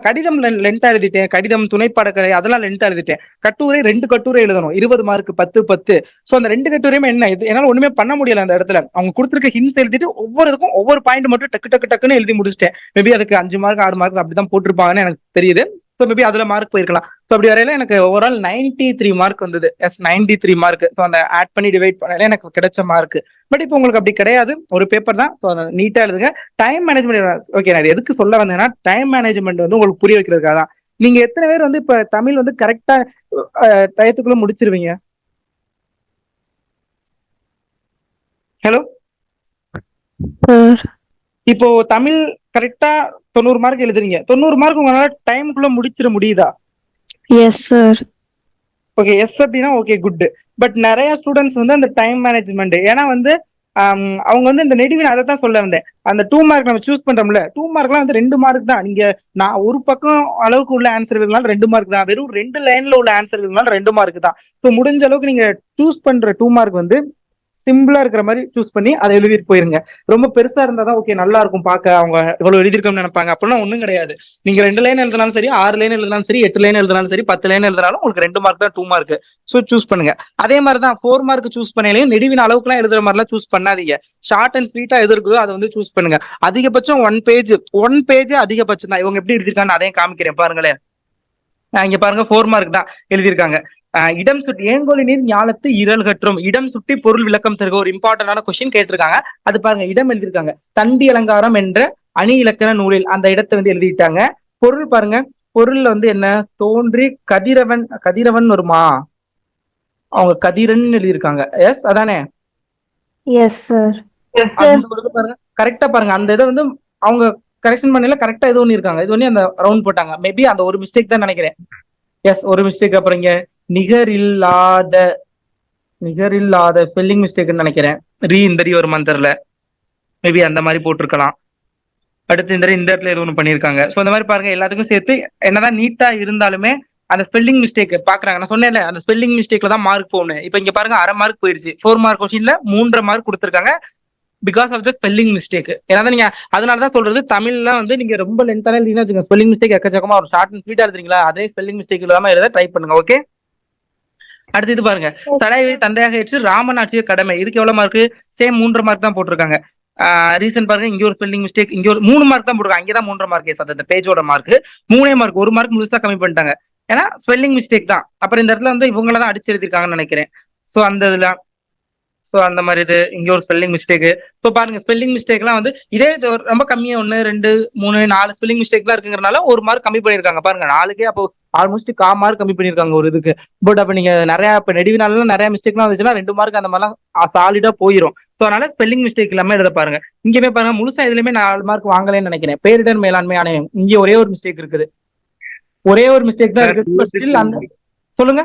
கடிதம் லென்த்தா எழுதிட்டேன், கடிதம், துணைப்பாட கதை அதெல்லாம் லென்த்தா எழுதிட்டேன். கட்டுரை 2 கட்டுரை எழுதணும், 20 மார்க் 10 10. சோ அந்த 2 கட்டுரையுமே என்ன இது என்னால ஒண்ணுமே பண்ண முடியல அந்த இடத்துல. அவங்க கொடுத்துருக்க ஹிண்ட்ஸ் எழுதிட்டு ஒவ்வொரு இதுக்கும் ஒவ்வொரு பாயிண்ட் மட்டும் டக்கு டக்கு டக்குன்னு எழுதி முடிச்சிட்டேன். மேபி அதுக்கு 5 மார்க் 6 மார்க் அப்படிதான் போட்டிருப்பாங்கன்னு எனக்கு தெரியுது. ஸோ மேபி அதுல மார்க் போயிருக்கலாம். ஸோ அப்படி வரையில எனக்கு ஓவரால் 93 மார்க் வந்தது. Yes 93 mark. ஸோ அந்த ஆட் பண்ணி டிவைட் பண்ணல எனக்கு கிடைச்ச மார்க். பட் இப்போ உங்களுக்கு அப்படி கிடையாது, ஒரு பேப்பர் தான். ஸோ நீட்டா எழுதுங்க. Time management okay. நான் இது எதுக்கு சொல்ல வந்தேன்னா டைம் மேனேஜ்மெண்ட் வந்து உங்களுக்கு புரிய வைக்கிறதுக்காக தான். நீங்க எத்தனை பேர் வந்து இப்ப தமிழ் வந்து கரெக்டா டயத்துக்குள்ள முடிச்சிருவீங்க? Hello, sir. இப்போ தமிழ் கரெக்டா 90 மார்க் எழுதுறீங்க. 90 மார்க் உங்களால டைமுக்குள்ள முடிச்சிட முடியுதா? Yes sir. ஓகே, எஸ் அப்படின்னா ஓகே குட். பட் நிறைய ஸ்டூடெண்ட்ஸ் வந்து அந்த டைம் மேனேஜ்மெண்ட், ஏன்னா வந்து அவங்க வந்து இந்த நெடுவின் அதை தான் சொல்ல வந்தேன். அந்த 2 மார்க் நம்ம சூஸ் பண்றோம்ல, 2 மார்க்லாம் வந்து 2 மார்க் தான். நீங்க நான் ஒரு பக்கம் அளவுக்கு உள்ள ஆன்சர் எழுதினாலும் 2 மார்க் தான். வெறும் 2 லைன்ல உள்ள ஆன்சர் எழுதினாலும் 2 மார்க் தான். ஸோ முடிஞ்ச அளவுக்கு நீங்க சூஸ் பண்ற 2 மார்க் வந்து சிம்பிளா இருக்கிற மாதிரி சூஸ் பண்ணி அதை எழுதிட்டு போயிருங்க. ரொம்ப பெருசா இருந்தாதான் ஓகே நல்லா இருக்கும் பார்க்க, அவங்க இவ்வளவு எழுதிருக்கோம்னு நினைப்பாங்க. அப்படின்னா ஒண்ணும் கிடையாது. நீங்க 2 லைன் எழுதினாலும் சரி, 6 லைன் எழுதினாலும் சரி, 8 லைன் எழுதினாலும் சரி, 10 லைன் எழுதினாலும் உங்களுக்கு 2 மார்க் தான் 2 மார்க். ஸோ சூஸ் பண்ணுங்க. அதே மாதிரி தான் 4 மார்க் சூஸ் பண்ணலையும் நெடுவின் அளவுக்குலாம் எழுதுற மாதிரிலாம் சூஸ் பண்ணாதீங்க. ஷார்ட் அண்ட் ஸ்வீட்டா எது இருக்குதோ அதை வந்து சூஸ் பண்ணுங்க. அதிகபட்சம் 1 பேஜ் அதிகபட்சம் தான். இவங்க எப்படி எழுதிருக்கான்னு அதையும் காமிக்கிறேன் பாருங்களேன். இங்க பாருங்க 4 மார்க் தான் எழுதியிருக்காங்க. இடம் சுட்டி ஏங்கோலி நீர் ஞாலத்து இரல் கற்றும், இடம் சுட்டி பொருள் விளக்கம் தருக ஒரு இம்பார்ட்டன்டான கொஸ்டின் கேட்டிருக்காங்க. அது பாருங்க, இடம் எழுதியிருக்காங்க. தண்டி அலங்காரம் என்ற அணி இலக்கண நூலில் அந்த இடத்தை வந்து எழுதிட்டாங்க. பொருள் பாருங்க, பொருள்ல வந்து என்ன தோன்றி கதிரவன், கதிரவன் வருமா? அவங்க கதிரன் எழுதியிருக்காங்க. எஸ் அதானே? Yes sir. அந்த ஒரு இது பாருங்க, கரெக்டா பாருங்க. அந்த இதை வந்து அவங்க கரெக்ஷன் பண்ணல, கரெக்டா இது ஒண்ணு இருக்காங்க. இது ஒண்ணு அந்த ரவுண்ட் போட்டாங்க. மேபி அந்த ஒரு மிஸ்டேக் தான் நினைக்கிறேன். எஸ், ஒரு மிஸ்டேக். அப்புறம் இங்க நிகரில்லாத, நிகரில்லாத ஸ்பெல்லிங் மிஸ்டேக்னு நினைக்கிறேன். இந்த ஒரு மந்தர்ல மேபி அந்த மாதிரி போட்டிருக்கலாம். அடுத்து இந்த இடத்துல ஏதோ ஒன்று பண்ணியிருக்காங்க. ஸோ அந்த மாதிரி பாருங்க, எல்லாத்துக்கும் சேர்த்து என்னதான் நீட்டா இருந்தாலுமே அந்த ஸ்பெல்லிங் மிஸ்டேக் பாக்குறாங்க. நான் சொன்னேன்ல, அந்த ஸ்பெல்லிங் மிஸ்டேக்ல தான் மார்க் போகணும். இப்போ இங்க பாருங்க, அரை மார்க் போயிருச்சு. 4 மார்க் கொஸ்டின்ல 3.5 மார்க் கொடுத்துருக்காங்க because of the spelling mistake. ஏன்னா நீங்க அதனாலதான் சொல்றது, தமிழ்ல வந்து நீங்க ரொம்ப லென்த்தான எழுதினா வச்சுங்க, ஸ்பெல்லிங் மிஸ்டேக் எக்கச்சக்கமா ஒரு ஷார்ட் அண்ட் ஸ்வீட்டா எழுதுறீங்களா, அதே ஸ்பெல்லிங் மிஸ்டேக் இல்லாம எழுத ட்ரை பண்ணுங்க. ஓகே, அடுத்து இது பாருங்க, சடையை தந்தையாக ஏற்று ராமன் ஆற்றிய கடமை. இதுக்கு எவ்வளவு மார்க்? சேம் 3.5 மார்க் தான் போட்டிருக்காங்க. ரீசன் பாருங்க, இங்க ஒரு ஸ்பெல்லிங் மிஸ்டேக், இங்க ஒரு 3 மார்க் தான் போட்டிருக்காங்க. அங்கேதான் 3.5 மார்க். அந்த பேஜோட மார்க் 3 மார்க், 1 மார்க் முழுசா கம்மி பண்ணிட்டாங்க. ஏன்னா ஸ்பெல்லிங் மிஸ்டேக் தான். அப்புறம் இந்த இடத்துல வந்து இவங்களதான் அடிச்சு எழுதிருக்காங்கன்னு நினைக்கிறேன். ஸோ அந்த இதுல ஸோ அந்த மாதிரி இது இங்க ஒரு ஸ்பெல்லிங் மிஸ்டேக். ஸோ பாருங்க, ஸ்பெல்லிங் மிஸ்டேக்லாம் வந்து இதே ரொம்ப கம்மியா 1 2 3 4 ஸ்பெல்லிங் மிஸ்டேக்லாம் இருக்குங்கிறனால 1 மார்க் கம்மி பண்ணிருக்காங்க. பாருங்க, 4க்கே அப்போ ஆல்மோஸ்ட் 1/4 மார்க் கம்மி பண்ணிருக்காங்க ஒரு இதுக்கு. பட் அப்ப நீங்க நிறைய இப்ப நெடுவினாலும் நிறைய மிஸ்டேக்லாம் வந்துச்சுன்னா 2 மார்க் அந்த மாதிரிலாம் சாலிடா போயிடும். ஸோ அதனால ஸ்பெல்லிங் மிஸ்டேக் இல்லாம எழுத பாருங்க. இங்கேயுமே பாருங்க, முழுசா இதுலயுமே 4 மார்க் வாங்கலன்னு நினைக்கிறேன். பேரிடர் மேலாண்மை ஆணையம், இங்கே ஒரே ஒரு மிஸ்டேக் இருக்குது. ஒரே ஒரு மிஸ்டேக் தான் இருக்கு. அந்த சொல்லுங்க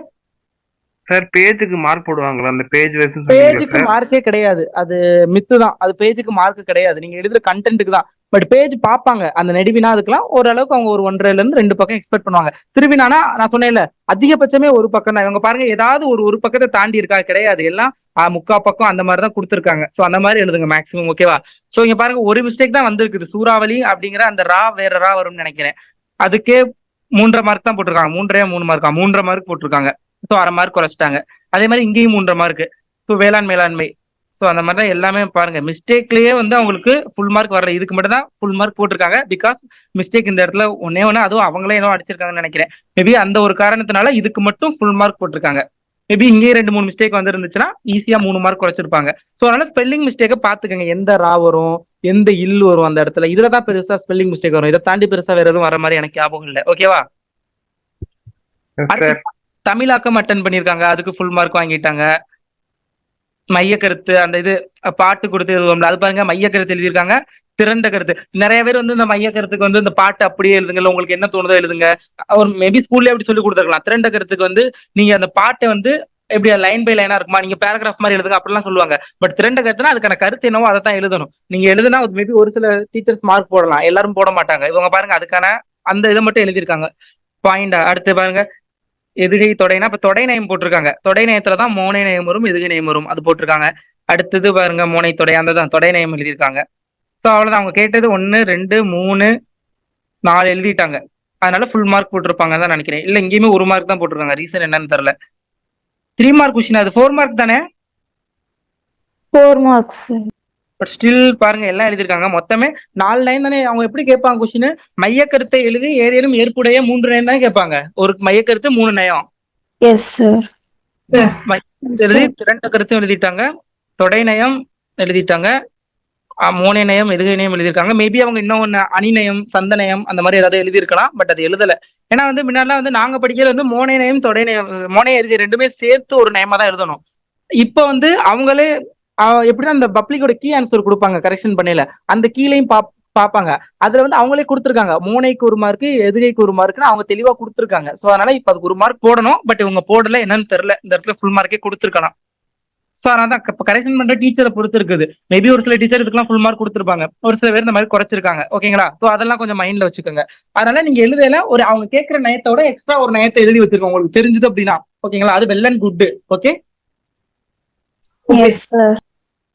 சார், பேஜுக்கு மார்க் போடுவாங்களா? அந்த பேஜ் வைஸ் பேஜுக்கு மார்க்கே கிடையாது. அது மித்து தான். அது பேஜுக்கு மார்க் கிடையாது. நீங்க எழுதுற கண்டென்ட்டுக்கு தான். பட் பேஜ் பார்ப்பாங்க. அந்த நெடுவினா அதுக்கெல்லாம் ஓரளவுக்கு அவங்க ஒரு 1.5ல இருந்து 2 பக்கம் எக்ஸ்பெக்ட் பண்ணுவாங்க. சிறுவினானா நான் சொன்னேன்ல, அதிகபட்சமே ஒரு பக்கம் தான். இவங்க பாருங்க, ஏதாவது ஒரு பக்கத்தை தாண்டி இருக்கா? கிடையாது. எல்லாம் 3/4 பக்கம் அந்த மாதிரி தான் கொடுத்துருக்காங்க. ஸோ அந்த மாதிரி எழுதுங்க மேக்ஸிமம். ஓகேவா? ஸோ இங்க பாருங்க, ஒரு மிஸ்டேக் தான் வந்திருக்குது. சூறாவளி அப்படிங்கிற அந்த ரா வேற ரா வரும்னு நினைக்கிறேன். அதுக்கே 3.5 மார்க் தான் போட்டிருக்காங்க. 3 மார்க்கா 3.5 மார்க் போட்டிருக்காங்க. ஸோ அரை மார்க் குறைச்சிட்டாங்க. அதே மாதிரி இங்கேயும் 3.5 மார்க். ஸோ வேளாண் மேலாண்மை. ஸோ அந்த மாதிரி தான் எல்லாமே பாருங்க, மிஸ்டேக்லயே வந்து அவங்களுக்கு ஃபுல் மார்க் வரல. இதுக்கு மட்டும் தான் ஃபுல் மார்க் போட்டிருக்காங்க. பிகாஸ் மிஸ்டேக் இந்த இடத்துல ஒன்னே ஒன்று, அதுவும் அவங்களே என்ன அடிச்சிருக்காங்கன்னு நினைக்கிறேன். மேபி அந்த ஒரு காரணத்தினால இதுக்கு மட்டும் ஃபுல் மார்க் போட்டிருக்காங்க. மேபி இங்கேயே 2 3 மிஸ்டேக் வந்துருந்துச்சுன்னா ஈஸியா 3 மார்க் குறைச்சிருப்பாங்க. ஸோ அதனால ஸ்பெல்லிங் மிஸ்டேக்கை பார்த்துக்கங்க. எந்த ரா வரும், எந்த இல் வரும் அந்த இடத்துல. இதுல தான் பெருசா ஸ்பெல்லிங் மிஸ்டேக் வரும். இதை தாண்டி பெருசா வேற எதுவும் வர மாதிரி எனக்கு ஞாபகம் இல்லை. ஓகேவா? தமிழாக்கம் அட்டன் பண்ணிருக்காங்க. அதுக்கு ஃபுல் மார்க் வாங்கிட்டாங்க. மைய கருத்து, அந்த இது பாட்டு கொடுத்து எழுதுவோம்ல, அது பாருங்க மைய கருத்து எழுதியிருக்காங்க. திரண்ட கருத்து. நிறைய பேர் வந்து இந்த மைய கருத்துக்கு வந்து இந்த பாட்டு அப்படியே எழுதுங்க, உங்களுக்கு என்ன தோணுதோ எழுதுங்க. ஒரு மேபி ஸ்கூல்ல எப்படி சொல்லி கொடுத்துருக்கலாம். திரண்ட கருத்துக்கு வந்து நீங்க அந்த பாட்டை வந்து எப்படி லைன் பை லைனா இருக்குமா, நீங்க பேராகிராஃப் மாதிரி எழுதுங்க அப்படிலாம் சொல்லுவாங்க. பட் திரண்ட கருத்துனா அதுக்கான கருத்து என்னவோ அதை தான் எழுதணும். நீங்க எழுதுனா மேபி ஒரு சில டீச்சர்ஸ் மார்க் போடலாம், எல்லாரும் போட மாட்டாங்க. இவங்க பாருங்க அதுக்கான அந்த இதை மட்டும் எழுதியிருக்காங்க. பாயிண்டா. அடுத்து பாருங்க, எதுகை தொடைனா இப்ப தொடை நயம் போட்டிருக்காங்க. தொடை நயத்துலதான் மோனை நயம் வரும், எதுகை நயம் வரும், அது போட்டிருக்காங்க. அடுத்தது பாருங்க, மோனை தொடை, அந்த தான் தொடை நயம் எழுதியிருக்காங்க. ஸோ அவ்வளவுதான். அவங்க கேட்டது 1 2 3 4 எழுதிட்டாங்க. அதனால ஃபுல் மார்க் போட்டிருப்பாங்கன்னு தான் நினைக்கிறேன். இல்ல இங்கேயுமே 1 மார்க் தான் போட்டிருக்காங்க. ரீசன் என்னன்னு தெரியல. 3 மார்க் கொஸ்டின், அது 4 மார்க் தானே? 4 மார்க்ஸ். பட் ஸ்டில் பாருங்க எல்லாம் எழுதியிருக்காங்க. மொத்தமே 4 லைன் தானே. அவங்க எப்படி கேட்பாங்க கொஸ்டின்? மையக்கருத்தை எழுதி ஏதேனும் ஏற்புடைய 3 லைன் தானே கேட்பாங்க. ஒரு மையக்கருத்து 3 நயம். Yes sir. எழுதி திரண்ட கருத்தும் எழுதிட்டாங்க, தொடை நயம் எழுதிட்டாங்க, மோனை நயம் எதுகை நயம் எழுதியிருக்காங்க. மேபி அவங்க இன்னொன்னு அணிநயம் சந்தநயம் அந்த மாதிரி ஏதாவது எழுதியிருக்கலாம். பட் அது எழுதல. ஏன்னா வந்து முன்னாடிலாம் வந்து நாங்க படிக்கிறது வந்து மோனை நயம் தொடை நயம் மோனை எதுகை ரெண்டுமே சேர்த்து ஒரு நயமா தான் எழுதணும். இப்ப வந்து அவங்களே எப்படின்னா அந்த பப்ளிக்கோட கீ ஆன்சர் கொடுப்பாங்க கரெக்ஷன் பண்ணல, அந்த கீழையும் பாப்பாங்க. அதுல வந்து அவங்களே கொடுத்துருக்காங்க மோனைக்கு 1 மார்க் எதுகைக்கு 1 மார்க்னு அவங்க தெளிவா கொடுத்துருக்காங்க. சோ அதனால இப்ப அதுக்கு 1 மார்க் போடணும். பட் இவங்க போடல, என்னன்னு தெரியல. இந்த இடத்துல ஃபுல் மார்க்கே கொடுத்துருக்கலாம். சோ அதனால தான் கரெக்ஷன் பண்ற டீச்சரை பொறுத்து இருக்குது. மேபி ஒரு சில டீச்சர் இதுக்கெல்லாம் ஃபுல் மார்க் கொடுத்துருப்பாங்க, ஒரு சில பேர் இந்த மாதிரி குறைச்சிருக்காங்க. ஓகேங்களா? சோ அதெல்லாம் கொஞ்சம் மைண்ட்ல வச்சுக்கோங்க. அதனால நீங்க எழுதல ஒரு அவங்க கேட்கிற நயத்தோட எக்ஸ்ட்ரா ஒரு நயத்தை எழுதி வச்சிருக்கோம் உங்களுக்கு தெரிஞ்சது அப்படின்னா. ஓகேங்களா? அது well and good. Okay. Yes sir.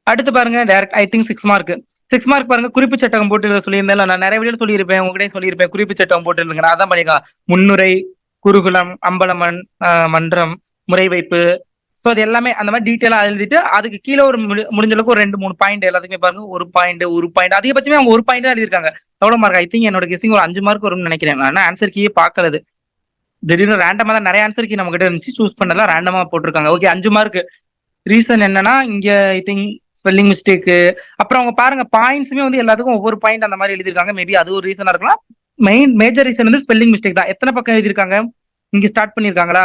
அடுத்து பாருங்க direct I think 6 mark. 6 mark பாருங்க குறிப்பு சட்டகம் போட்டு எழுத சொல்லியிருந்தேன். நான் நிறைய வீடியோ சொல்லியிருப்பேன், உங்ககிட்ட சொல்லியிருப்பேன் குறிப்பு சட்டகம் போட்டு எழுதுங்க. நான் அதான் பண்ணிக்கலாம். முன்னுரை, குருகுலம், அம்பலமன், மன்றம், முறை வைப்பு. ஸோ அது எல்லாமே அந்த மாதிரி டீட்டெயிலா எழுதிட்டு அதுக்கு கீழே ஒரு முடிஞ்ச அளவுக்கு ஒரு 2-3 பாயிண்ட் எல்லாத்துக்குமே பாருங்க. ஒரு பாயிண்ட் அதிகபட்சமே அவங்க ஒரு பாயிண்ட் தான் எழுதியிருக்காங்க. எவ்வளவு மார்க்? ஐ திங்க் என்னோட கெஸிங் ஒரு 5 மார்க் வரும்னு நினைக்கிறேன். நான் ஆன்சர் கீயே பாக்குறது திடீர்னு ரேண்டமா தான் நிறைய ஆன்சர் கீ நம்ம கிட்ட இருந்துச்சு, சூஸ் பண்ணலாம் ரேண்டமா போட்டிருக்காங்க. Okay 5 mark. ரீசன் என்னன்னா இங்க ஐ திங்க் ஸ்பெல்லிங் மிஸ்டேக். அப்புறம் அவங்க பாருங்க பாயிண்ட்ஸுமே வந்து எல்லாத்துக்கும் ஒவ்வொரு பாயிண்ட் அந்த மாதிரி எழுதிருக்காங்க. மேபி அது ஒரு ரீசனா இருக்கலாம். மேஜர் ரீசன் வந்து ஸ்பெல்லிங் மிஸ்டேக் தான். எத்தனை பக்கம் எழுதிருக்காங்க? இங்க ஸ்டார்ட் பண்ணிருக்காங்களா?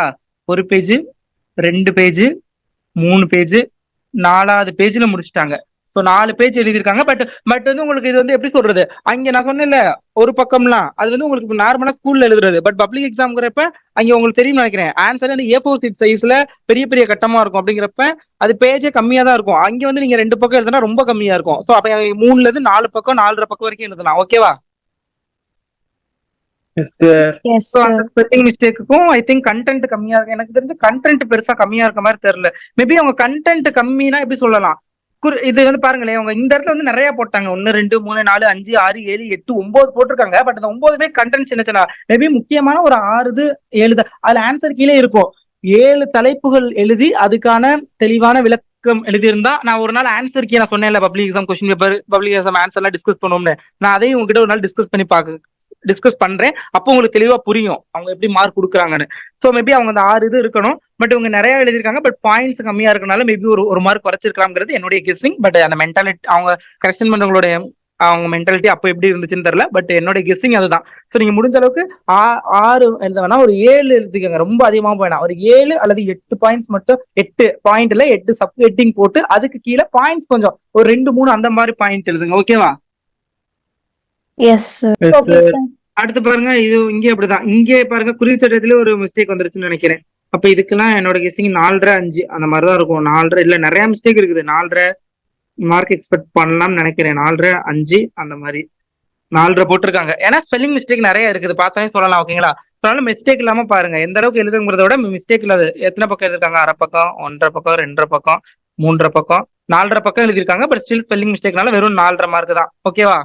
1 பேஜ், 2 பேஜ், 3 பேஜ், 4வது பேஜ்ல முடிச்சுட்டாங்க. ஸோ 4 பேஜ் எழுதியிருக்காங்க. பட் வந்து உங்களுக்கு இது வந்து எப்படி சொல்றது, அங்க நான் சொன்னேன்ல ஒரு பக்கம்லாம் அது வந்து உங்களுக்கு நார்மலா ஸ்கூல்ல எழுதுறது. பட் பப்ளிக் எக்ஸாம்ங்கிறப்ப அங்க உங்களுக்கு தெரியும் நினைக்கிறேன், ஆன்சர் வந்து A4 சீட் சைஸ்ல பெரிய பெரிய கட்டமா இருக்கும். அப்படிங்கிறப்ப அது பேஜே கம்மியா தான் இருக்கும். அங்க வந்து நீங்க 2 பக்கம் எழுதுனா ரொம்ப கம்மியா இருக்கும். ஸோ அப்ப 3ல இருந்து 4 பக்கம் 4.5 பக்கம் வரைக்கும் எழுதலாம். ஓகேவா? Yes sir. ஸ்பெல்லிங் மிஸ்டேக்குக்கும் ஐ திங்க் கண்டென்ட் கம்மியா இருக்கு. எனக்கு தெரிஞ்சு கண்டென்ட் பெருசா கம்மியா இருக்க மாதிரி தெரியல. மேபி அவங்க கண்டென்ட் கம்மினா எப்படி சொல்லலாம், இது வந்து பாருங்களேன், அவங்க இந்த இடத்துல வந்து நிறைய போட்டாங்க. 1 2 3 4 5 6 7 8 9 போட்டிருக்காங்க. பட் அந்த 9மே கண்டென்ட் சின்ன சின்ன, மேபி முக்கியமான ஒரு 6 7 அதுல ஆன்சர் கீழே இருக்கும். 7 தலைப்புகள் எழுதி அதுக்கான தெளிவான விளக்கம் எழுதியிருந்தா, நான் ஒரு நாள் ஆன்சர் கீ நான் சொன்னேன்ல public exam question paper public exam answer எல்லாம் டிஸ்கஸ் பண்ணுவோம்னு, நான் அதையும் உங்ககிட்ட ஒரு நாள் டிஸ்கஸ் பண்றேன். அப்போ உங்களுக்கு தெளிவா புரியும் அவங்க எப்படி மார்க் கொடுக்குறாங்கன்னு. ஸோ மேபி அவங்க அந்த 6 இது இருக்கணும். பட் இவங்க நிறைய எழுதிருக்காங்க. பட் பாயிண்ட்ஸ் கம்மியா இருக்கனால மேபி ஒரு மார்க் குறைச்சிருக்கலாம்ங்கிறது என்னுடைய கெஸ்ஸிங். பட் அந்த மென்டாலிட்டி அவங்க கரெக்ஷன் பண்றவங்களுடைய அவங்க மென்டாலிட்டி அப்போ எப்படி இருந்துச்சுன்னு தெரியல. பட் என்னோட கெஸ்ஸிங் அதுதான். ஸோ நீங்க முடிஞ்ச அளவுக்கு 6 எழுத வேணா, ஒரு 7 எழுதிக்கங்க. ரொம்ப அதிகமாக வேணாம், ஒரு 7 அல்லது 8 பாயிண்ட்ஸ் மட்டும். 8 பாயிண்ட்ல 8 சப் ஹெட்டிங் போட்டு அதுக்கு கீழே பாயிண்ட்ஸ் கொஞ்சம் ஒரு 2 3 அந்த மாதிரி பாயிண்ட் எழுதுங்க. ஓகேவா? Yes sir. Okay sir. அடுத்து பாருங்க, இது இங்கே அப்படிதான். இங்கே பாருங்க குறிப்பு சட்டத்திலே ஒரு மிஸ்டேக் வந்துருச்சுன்னு நினைக்கிறேன். அப்ப இதுக்கெல்லாம் என்னோட கெஸிங் 4.5 5 அந்த மாதிரிதான் இருக்கும். 4.5 இல்ல நிறைய மிஸ்டேக் இருக்குது. 4.5 மார்க் எக்ஸ்பெக்ட் பண்ணலாம்னு நினைக்கிறேன். 4.5 5 அந்த மாதிரி 4.5 போட்டிருக்காங்க. ஏன்னா ஸ்பெல்லிங் மிஸ்டேக் நிறைய இருக்குது, பார்த்தாலே சொல்லலாம். ஓகேங்களா? அதனால மிஸ்டேக் இல்லாம பாருங்க. எந்த அளவுக்கு எழுதுங்கிறத விட மிஸ்டேக் இல்லாது. எத்தனை பக்கம் எழுதிருக்காங்க? அரை பக்கம், 1.5 பக்கம், 2.5 பக்கம், 3.5 பக்கம், 4.5 பக்கம் எழுதிருக்காங்க. பட் ஸ்டில் ஸ்பெல்லிங் மிஸ்டேக்னால வெறும் 4.5 மார்க் தான். ஓகேவா?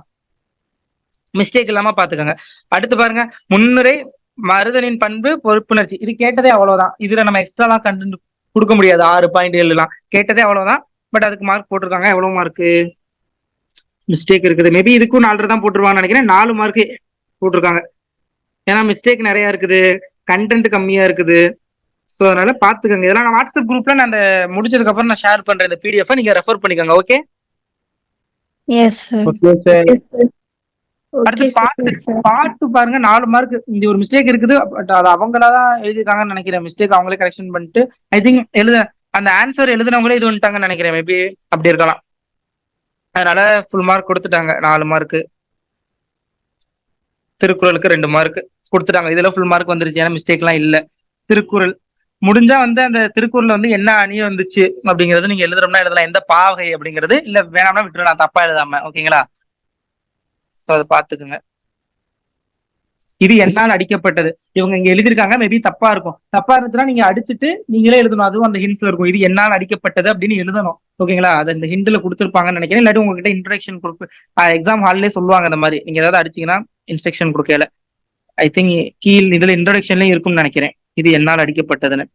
மிஸ்டேக் இல்லாம பாத்துக்கோங்க. அடுத்து பாருங்க, முன்னுரை, மருதனின் பண்பு, பொறுப்புணர்ச்சி. இது கேட்டதே அவ்வளவுதான். இதுல நம்ம எக்ஸ்ட்ராலாம் கண்டென்ட் கொடுக்க முடியாது. 6 பாயிண்ட் எழுதலாம், கேட்டதே அவ்வளவுதான். பட் அதுக்கு மார்க் போட்டிருக்காங்க. எவ்வளவு மார்க்கு மிஸ்டேக் இருக்குது? மேபி இதுக்கும் 4.5 தான் போட்டுருவாங்கன்னு நினைக்கிறேன். 4 மார்க் போட்டிருக்காங்க. ஏன்னா மிஸ்டேக் நிறைய இருக்குது, கண்டென்ட் கம்மியா இருக்குது. ஸோ அதனால பாத்துக்கோங்க. இதெல்லாம் நான் வாட்ஸ்அப் குரூப்ல நான் அந்த முடிச்சதுக்கு அப்புறம் நான் ஷேர் பண்றேன். இந்த PDF நீங்க ரெஃபர் பண்ணிக்கோங்க. Okay? Yes sir. Okay sir. அடுத்து பாட்டு பாருங்க. 4 மார்க். இந்த ஒரு மிஸ்டேக் இருக்குது. பட் அது அவங்களாதான் எழுதிருக்காங்கன்னு நினைக்கிறேன். மிஸ்டேக் அவங்களே கரெக்ஷன் பண்ணிட்டு ஐ திங்க் அந்த ஆன்சர் எழுதுனவங்களே இது வந்துட்டாங்கன்னு நினைக்கிறேன். மேபி அப்படி இருக்கலாம். அதனால ஃபுல் மார்க் கொடுத்துட்டாங்க. 4 மார்க். திருக்குறளுக்கு 2 மார்க் கொடுத்துட்டாங்க. இதுல ஃபுல் மார்க் வந்துருச்சு. ஏன்னா மிஸ்டேக் எல்லாம் இல்ல. திருக்குறள் முடிஞ்சா வந்து அந்த திருக்குறள்ல வந்து என்ன அணி வந்துச்சு அப்படிங்கறது நீங்க எழுதுறோம்னா எழுதலாம். எந்த பாவகை அப்படிங்கிறது இல்ல வேணாம்னா விட்டுறலாம், தப்பா எழுதாம. ஓகேங்களா? சோ அதை பாத்துக்குங்க. இது என்னால் அடிக்கப்பட்டது. இவங்க இங்க எழுதிருக்காங்க. மேபி தப்பா இருக்கும். தப்பா இருந்துச்சுன்னா நீங்க அடிச்சுட்டு நீங்களே எழுதணும். அதுவும் அந்த ஹிண்ட்ஸ்ல இருக்கும். இது என்னால் அடிக்கப்பட்டது அப்படின்னு எழுதணும். ஓகேங்களா? அதை இந்த ஹிண்ட்ல கொடுத்துருப்பாங்கன்னு நினைக்கிறேன். இல்லாட்டி உங்ககிட்ட இன்ஸ்ட்ரக்ஷன் கொடுப்பு எக்ஸாம் ஹால்லே சொல்லுவாங்க. அந்த மாதிரி நீங்க ஏதாவது அடிச்சீங்கன்னா இன்ஸ்ட்ரக்ஷன் கொடுக்கல. ஐ திங்க் கீழ் இதுல இன்ட்ரோடக்ஷன்லயும் இருக்கும்னு நினைக்கிறேன். இது என்னால் அடிக்கப்பட்டதுன்னு.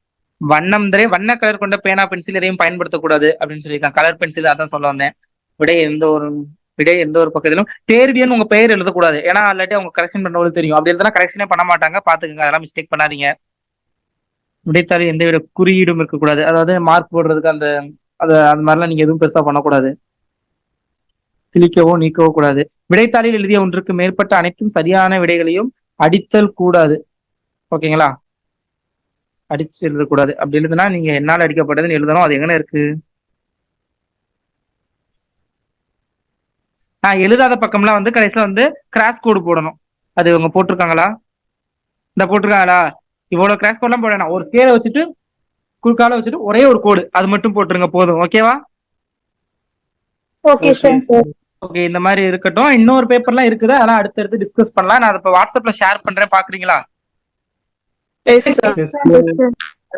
வண்ணம் வண்ண கலர் கொண்ட பேனா பென்சில் எதையும் பயன்படுத்தக்கூடாது அப்படின்னு சொல்லியிருக்காங்க. கலர் பென்சில் அதான் சொல்ல வந்தேன். விடை எந்த ஒரு பக்கத்திலும் தேர்வியன் உங்க பெயர் எழுதக்கூடாது. ஏன்னா இல்லாட்டி அவங்க கரெக்ஷன் பண்ணவங்களுக்கு தெரியும். அப்படி எழுதுனா கரெக்ஷனே பண்ண மாட்டாங்க. பாத்துக்கோங்க, அதெல்லாம் மிஸ்டேக் பண்ணாதீங்க. விடைத்தாளில் எந்த வித குறியீடும் இருக்கக்கூடாது. அதாவது மார்க் போடுறதுக்கு அந்த மாதிரிலாம் நீங்க எதுவும் பெருசா பண்ணக்கூடாது. கிழிக்கவோ நீக்கவோ கூடாது. விடைத்தாளில் எழுதிய ஒன்றுக்கு மேற்பட்ட அனைத்தும் சரியான விடைகளையும் அடித்தல் கூடாது. ஓகேங்களா? அடிச்சு எழுதக்கூடாது. அப்படி எழுதுனா நீங்க என்னால் அடிக்கப்பட்டதுன்னு எழுதணும். அது எங்கன இருக்கு? எழுதாத பக்கம்லாம் வந்து கடைசியில வந்து கிராஸ் கோடு போடணும். அது இவங்க போட்டிருக்காங்களா? இந்த போட்டிருக்காங்களா? இவ்வளவு கிராஸ் கோட்லாம் போடணும். ஒரு ஸ்கேலை வச்சுட்டு குறுக்கால வச்சுட்டு ஒரே ஒரு கோடு அது மட்டும் போட்டுருங்க போதும். ஓகேவா? Okay sir. ஓகே, இந்த மாதிரி இருக்கட்டும். இன்னொரு பேப்பர்லாம் இருக்குது, அதெல்லாம் அடுத்தடுத்து டிஸ்கஸ் பண்ணலாம். நான் இப்போ வாட்ஸ்அப்ல ஷேர் பண்றேன், பாக்குறீங்களா?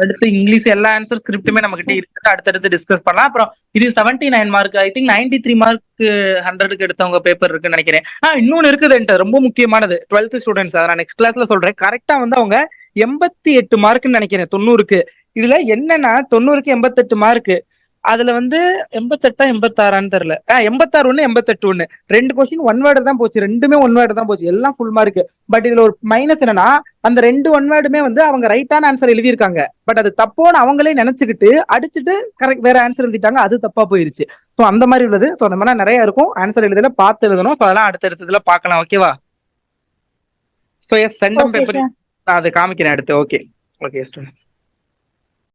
அடுத்து இங்கிலீஷ் எல்லா ஆன்சர் ஸ்கிரிப்டுமே நம்ம கிட்ட இருக்கு. அடுத்தடுத்து டிஸ்கஸ் பண்ணலாம். அப்புறம் இது 79 மார்க், ஐ திங்க் 93 மார்க் 100க்கு எடுத்தவங்க பேப்பர் இருக்குன்னு நினைக்கிறேன். இன்னொன்னு இருக்குது ரொம்ப முக்கியமானது. 12th ஸ்டூடெண்ட்ஸ், அதை நான் நெக்ஸ்ட் கிளாஸ்ல சொல்றேன். கரெக்டா வந்து அவங்க 88 மார்க்னு நினைக்கிறேன் 90க்கு. இதுல என்னன்னா 90க்கு 88 மார்க். அதுல வந்து 88 86 தெரியல. 86 1 88 1 2 கொஸ்டின் ஒன் வேர்டு தான் போச்சு. ரெண்டுமே ஒன் வேர்டு தான் போச்சு. எல்லாம் ஃபுல் மார்க். பட் இதுல ஒரு மைனஸ் என்னன்னா, அந்த 2 ஒன் வேர்டுமே வந்து அவங்க ரைட்டான ஆன்சர் எழுதியிருக்காங்க. பட் அது தப்போன்னு அவங்களே நினைச்சுக்கிட்டு அடிச்சுட்டு கரெக்ட் வேற ஆன்சர் எழுதிட்டாங்க. அது தப்பா போயிருச்சு. ஸோ அந்த மாதிரி உள்ளது. ஸோ அந்த மாதிரி நிறைய இருக்கும். ஆன்சர் எழுதல பார்த்து எழுதணும். ஸோ அதெல்லாம் அடுத்தடுத்ததுல பார்க்கலாம். ஓகேவா? ஸோ எஸ், சென்டம் பேப்பர் நான் அதை காமிக்கிறேன் அடுத்து. Okay okay students.